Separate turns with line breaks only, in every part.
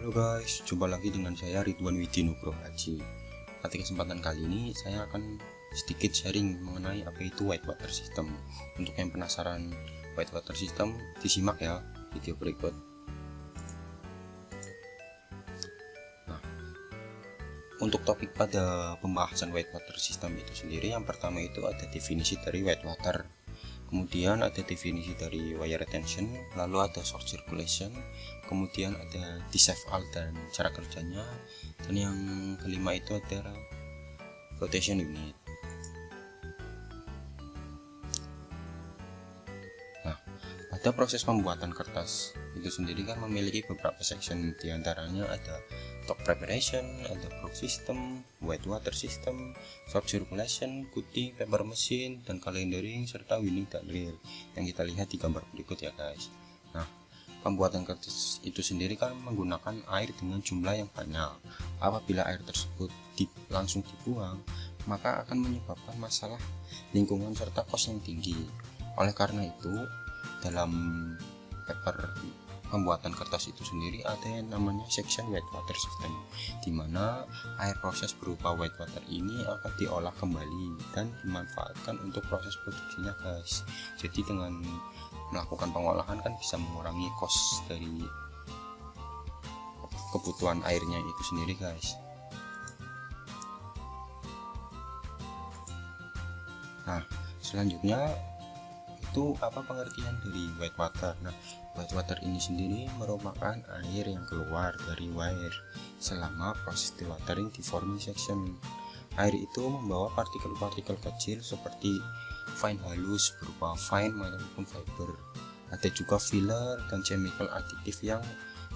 Halo guys, jumpa lagi dengan saya Ridwan Widinugroho Haji. Pada kesempatan kali ini saya akan sedikit sharing mengenai apa itu white water system. Untuk yang penasaran white water system, disimak ya video berikut. Nah, untuk topik pada pembahasan white water system itu sendiri, yang pertama itu ada definisi dari white water. Kemudian ada definisi dari wire retention, lalu ada short circulation, kemudian ada DCFR dan cara kerjanya, dan yang kelima itu adalah flotation unit. Nah, pada proses pembuatan kertas itu sendiri kan memiliki beberapa section, diantaranya ada stock preparation, ada flow system, white water system, short circulation, cutting, paper machine, dan calendering, serta winning dan reel yang kita lihat di gambar berikut ya guys. Nah, pembuatan kertas itu sendiri kan menggunakan air dengan jumlah yang banyak. Apabila air tersebut langsung dibuang, maka akan menyebabkan masalah lingkungan serta kos yang tinggi. Oleh karena itu, dalam paper pembuatan kertas itu sendiri ada yang namanya section white water system, di mana air proses berupa white water ini akan diolah kembali dan dimanfaatkan untuk proses produksinya guys. Jadi dengan melakukan pengolahan kan bisa mengurangi cost dari kebutuhan airnya itu sendiri guys. Nah, selanjutnya itu apa pengertian dari white water? Nah, white water ini sendiri merupakan air yang keluar dari wire selama proses dewatering di forming section. Air itu membawa partikel-partikel kecil seperti fine halus berupa fine maupun fiber. Ada juga filler dan chemical additive yang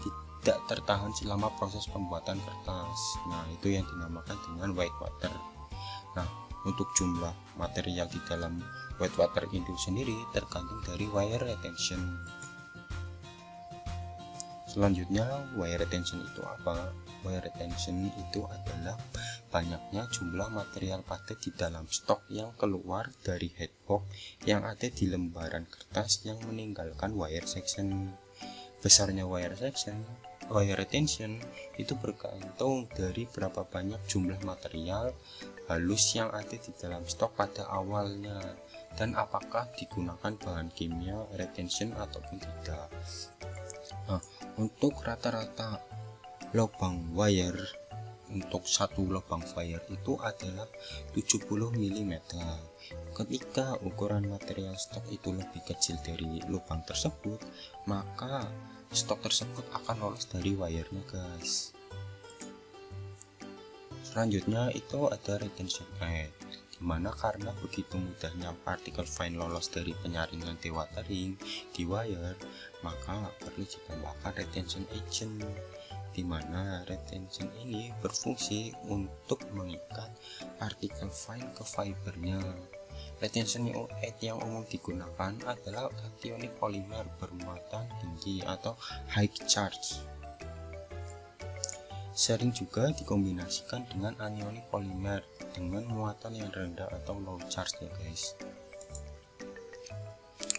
tidak tertahan selama proses pembuatan kertas. Nah, itu yang dinamakan dengan white water. Nah, untuk jumlah material di dalam white water itu sendiri tergantung dari wire retention. Selanjutnya, wire retention itu apa? Wire retention itu adalah banyaknya jumlah material padat di dalam stok yang keluar dari headbox yang ada di lembaran kertas yang meninggalkan wire section. Besarnya wire retention itu bergantung dari berapa banyak jumlah material halus yang ada di dalam stok pada awalnya dan apakah digunakan bahan kimia retention ataupun tidak. Nah, untuk rata-rata lubang wire, untuk satu lubang wire itu adalah 70 mm. Ketika ukuran material stok itu lebih kecil dari lubang tersebut, maka stok tersebut akan lolos dari wirenya guys. Selanjutnya itu ada retention rate, dimana karena begitu mudahnya partikel fine lolos dari penyaringan dewatering di wire, maka perlu ditambahkan retention agent, dimana retention ini berfungsi untuk mengikat partikel fine ke fibernya. Retention agent yang umum digunakan adalah kationic polymer bermuatan tinggi atau high charge. Sering juga dikombinasikan dengan anionic polymer dengan muatan yang rendah atau low charge ya guys.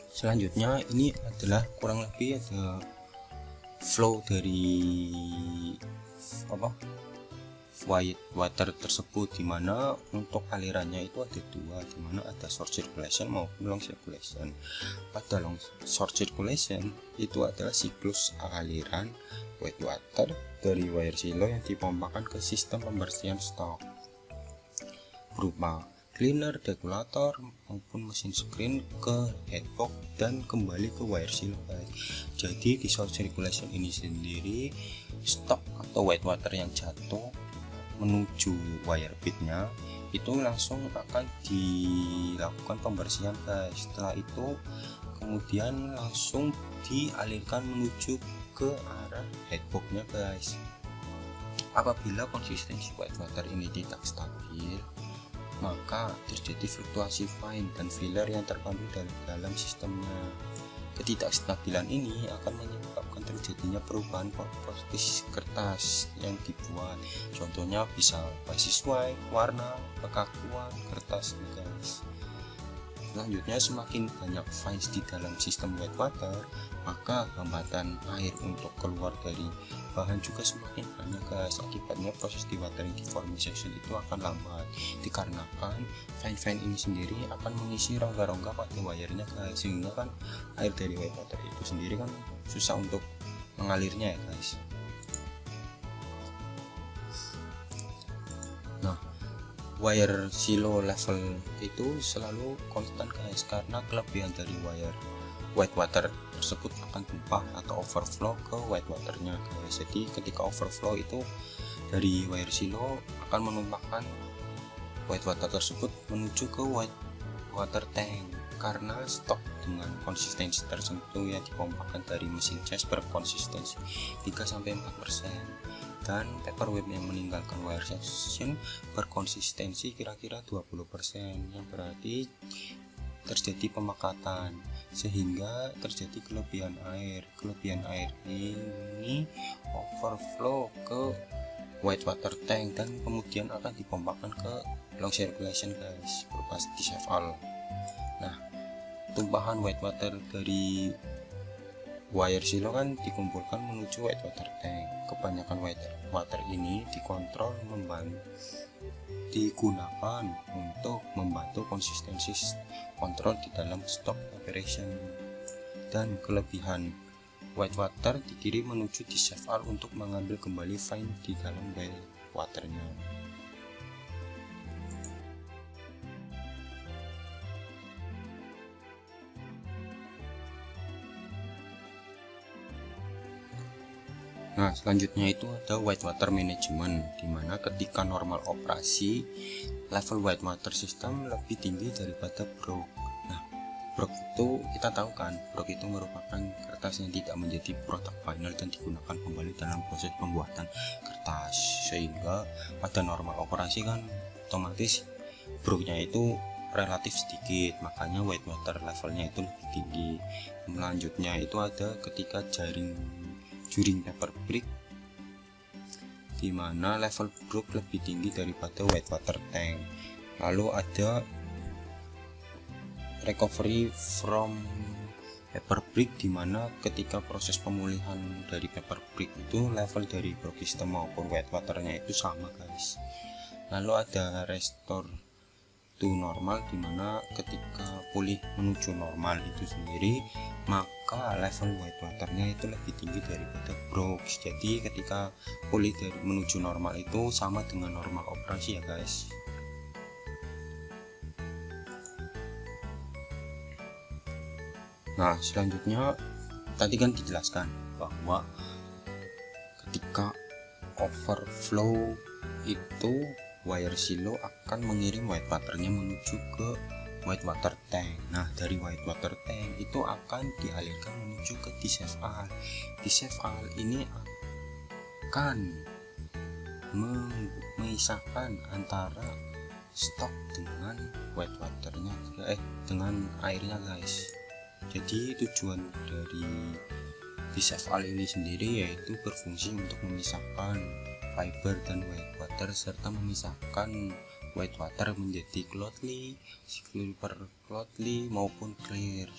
Selanjutnya ini adalah kurang lebih ada flow dari white water tersebut, dimana untuk alirannya itu ada dua, dimana ada short circulation maupun long circulation. Pada long short circulation itu adalah siklus aliran white water dari wire silo yang dipompakan ke sistem pembersihan stok berupa cleaner, regulator maupun mesin screen ke headbox dan kembali ke wire silo guys. Jadi di short circulation ini sendiri stok atau white water yang jatuh menuju wire bitnya itu langsung akan dilakukan pembersihan guys. Setelah itu kemudian langsung dialirkan menuju ke arah headboxnya guys. Apabila konsistensi white water ini tidak stabil, maka terjadi fluktuasi fine dan filler yang terkandung dalam sistemnya. Ketidakstabilan ini akan menyebabkan terjadinya perubahan properties kertas yang dibuat. Contohnya bisa basis white, warna, kekakuan kertas guys. Selanjutnya, semakin banyak fines di dalam sistem wet water, maka hambatan air untuk keluar dari bahan juga semakin banyak guys. Akibatnya proses dewatering deformation itu akan lambat, dikarenakan fine ini sendiri akan mengisi rongga-rongga pada wire-nya guys, sehingga kan air dari wet water itu sendiri kan susah untuk mengalirnya ya guys. Wire silo level itu selalu konstan guys, karena kelebihan dari wire white water tersebut akan tumpah atau overflow ke white waternya guys. Jadi ketika overflow itu dari wire silo akan menumpahkan white water tersebut menuju ke white water tank, karena stok dengan konsistensi tertentu yang dipompakan dari mesin jas berkonsistensi 3-4%, dan paper web yang meninggalkan wire section berkonsistensi kira-kira 20%, yang berarti terjadi pemakatan sehingga terjadi kelebihan air. Kelebihan air ini overflow ke white water tank dan kemudian akan dipompakan ke long circulation guys, berupa dissolved. Nah, tumpahan white water dari wire silo kan dikumpulkan menuju white water tank. Kebanyakan white water ini dikontrol digunakan untuk membantu konsistensi kontrol di dalam stock operation, dan kelebihan white water dikirim menuju dissolved untuk mengambil kembali fine di dalam well waternya. Nah, selanjutnya itu ada white water management, dimana ketika normal operasi level white water system lebih tinggi daripada brok. Nah, brok itu kita tahu kan, brok itu merupakan kertas yang tidak menjadi produk final dan digunakan kembali dalam proses pembuatan kertas, sehingga pada normal operasi kan otomatis broknya itu relatif sedikit, makanya white water levelnya itu lebih tinggi. Selanjutnya itu ada ketika juring paper brick, di mana level brok lebih tinggi daripada white water tank. Lalu ada recovery from paper brick, di mana ketika proses pemulihan dari paper brick itu level dari brok system maupun white waternya itu sama guys. Lalu ada restore to normal, dimana ketika pulih menuju normal itu sendiri maka level white waternya itu lebih tinggi daripada brok. Jadi ketika pulih dari menuju normal itu sama dengan normal operasi ya guys. Nah, selanjutnya tadi kan dijelaskan bahwa ketika overflow itu wire silo akan mengirim white waternya menuju ke white water tank. Nah, dari white water tank itu akan dialirkan menuju ke dissolved. Dissolved ini akan memisahkan antara stok dengan white waternya, dengan airnya guys. Jadi tujuan dari dissolved ini sendiri yaitu berfungsi untuk memisahkan fiber dan white water, serta memisahkan white water menjadi cloudy, silver cloudy maupun clear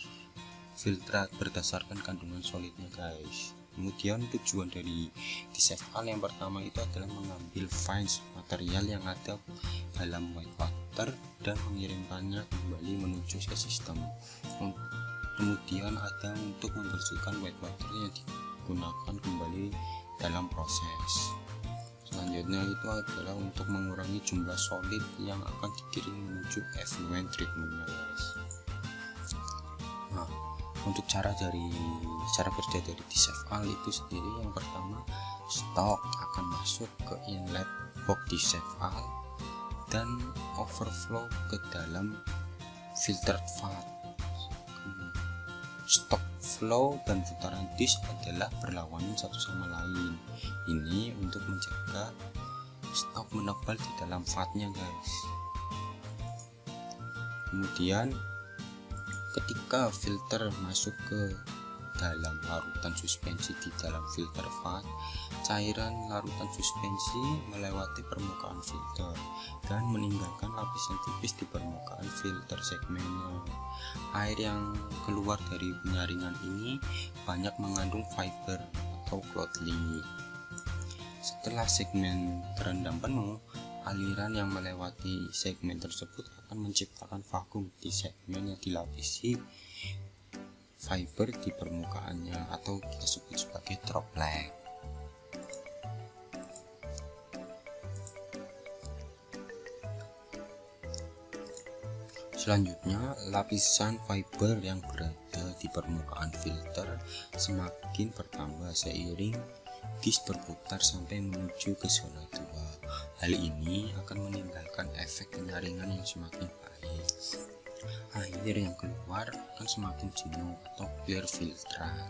filtrat berdasarkan kandungan solidnya guys. Kemudian tujuan dari dissolved yang pertama itu adalah mengambil fines material yang ada dalam white water dan mengirimkannya kembali menuju ke sistem. Kemudian ada untuk membersihkan white water yang digunakan kembali dalam proses. Selanjutnya itu adalah untuk mengurangi jumlah solid yang akan dikirim menuju effluent treatment guys. Nah, untuk cara kerja dari dissolved itu sendiri, yang pertama stok akan masuk ke inlet box dissolved dan overflow ke dalam filtered vat. Stok flow dan putaran disk adalah berlawanan satu sama lain. Ini untuk menjaga stok menebal di dalam vatnya guys. Kemudian ketika filter masuk ke dalam larutan suspensi di dalam filter vat, cairan larutan suspensi melewati permukaan filter dan meninggalkan lapisan tipis di permukaan filter segmennya. Air yang keluar dari penyaringan ini banyak mengandung fiber atau clothing. Setelah segmen terendam penuh, aliran yang melewati segmen tersebut akan menciptakan vakum di segmen yang dilapisi fiber di permukaannya, atau kita sebut sebagai droplet. Selanjutnya, lapisan fiber yang berada di permukaan filter semakin bertambah seiring disk berputar sampai menuju ke zona 2. Hal ini akan meninggalkan efek penyaringan yang semakin baik. Air yang keluar akan semakin jenuh atau clear filteran.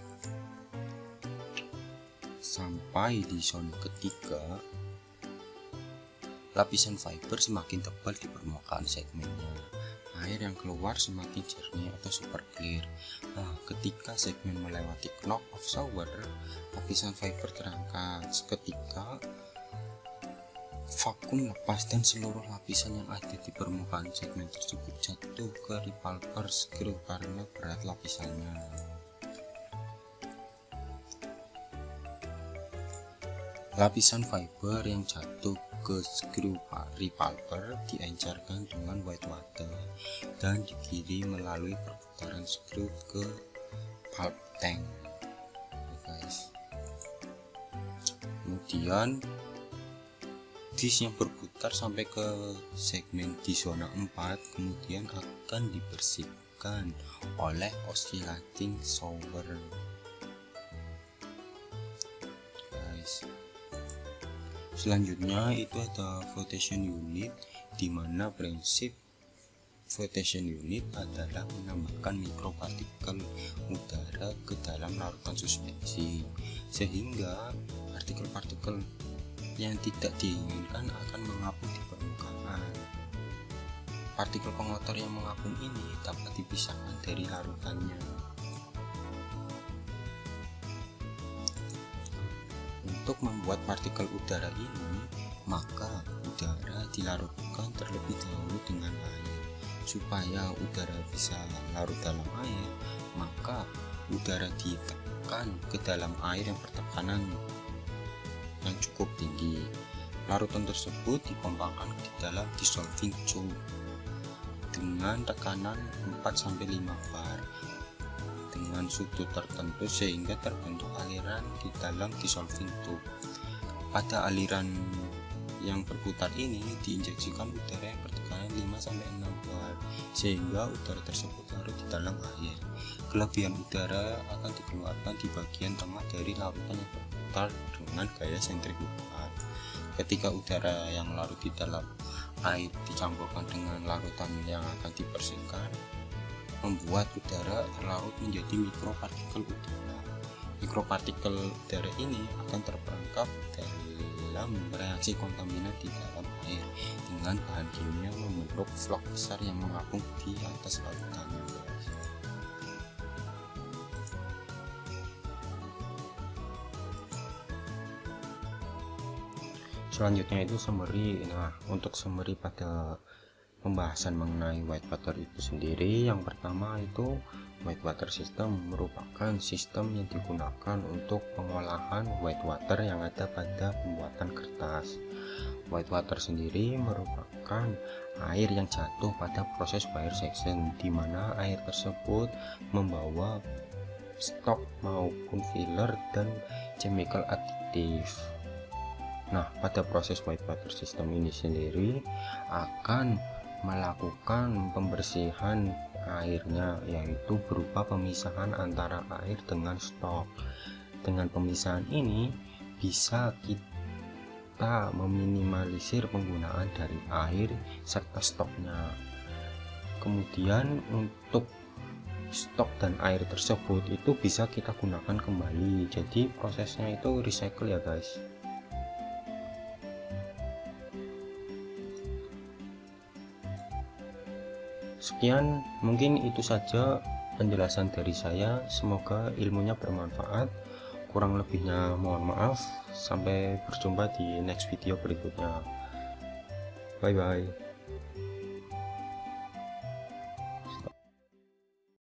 Sampai di zona ketiga, lapisan fiber semakin tebal di permukaan segmennya. Air yang keluar semakin jernih atau super clear. Nah, ketika segmen melewati knock off shower, lapisan fiber terangkat. Seketika vakum lepas dan seluruh lapisan yang ada di permukaan segmen tersebut jatuh ke repulper screw karena berat lapisannya. Lapisan fiber yang jatuh ke screw repulper diencerkan dengan white water dan dikirim melalui perputaran screw ke pulp tank, guys. Kemudian disk yang berputar sampai ke segmen di zona 4 kemudian akan dibersihkan oleh oscillating shower, guys. Selanjutnya itu ada flotation unit, di mana prinsip flotation unit adalah menambahkan mikropartikel udara ke dalam larutan suspensi sehingga partikel-partikel yang tidak diinginkan akan mengapung di permukaan. Partikel pengotor yang mengapung ini dapat dipisahkan dari larutannya. Untuk membuat partikel udara ini, maka udara dilarutkan terlebih dahulu dengan air. Supaya udara bisa larut dalam air, maka udara ditekan ke dalam air yang bertekanan yang cukup tinggi. Larutan tersebut dipompakan di dalam dissolving tube dengan tekanan 4-5 bar dengan sudut tertentu sehingga terbentuk aliran di dalam dissolving tube. Pada aliran yang berputar ini diinjeksikan udara yang bertekanan 5-6 bar sehingga udara tersebut larut di dalam air. Kelebihan udara akan dikeluarkan di bagian tengah dari larutan yang berputar dengan gaya sentrifugal. Ketika udara yang larut di dalam air dicampurkan dengan larutan yang akan dibersihkan, membuat udara terlarut menjadi mikropartikel udara. Mikropartikel udara ini akan terperangkap dalam reaksi kontaminan di dalam air dengan bahan kimia membentuk vlog besar yang mengapung di atas larutannya. Selanjutnya itu summary. Nah, untuk summary pada pembahasan mengenai white water itu sendiri, yang pertama itu white water system merupakan sistem yang digunakan untuk pengolahan white water yang ada pada pembuatan kertas. White water sendiri merupakan air yang jatuh pada proses bioreaction, di mana air tersebut membawa stok maupun filler dan chemical additive. Nah, pada proses white water system ini sendiri akan melakukan pembersihan airnya, yaitu berupa pemisahan antara air dengan stok. Dengan pemisahan ini bisa kita meminimalisir penggunaan dari air serta stoknya. Kemudian untuk stok dan air tersebut itu bisa kita gunakan kembali, jadi prosesnya itu recycle ya guys. Sekian, mungkin itu saja penjelasan dari saya. Semoga ilmunya bermanfaat. Kurang lebihnya mohon maaf. Sampai berjumpa di next video berikutnya. Bye bye.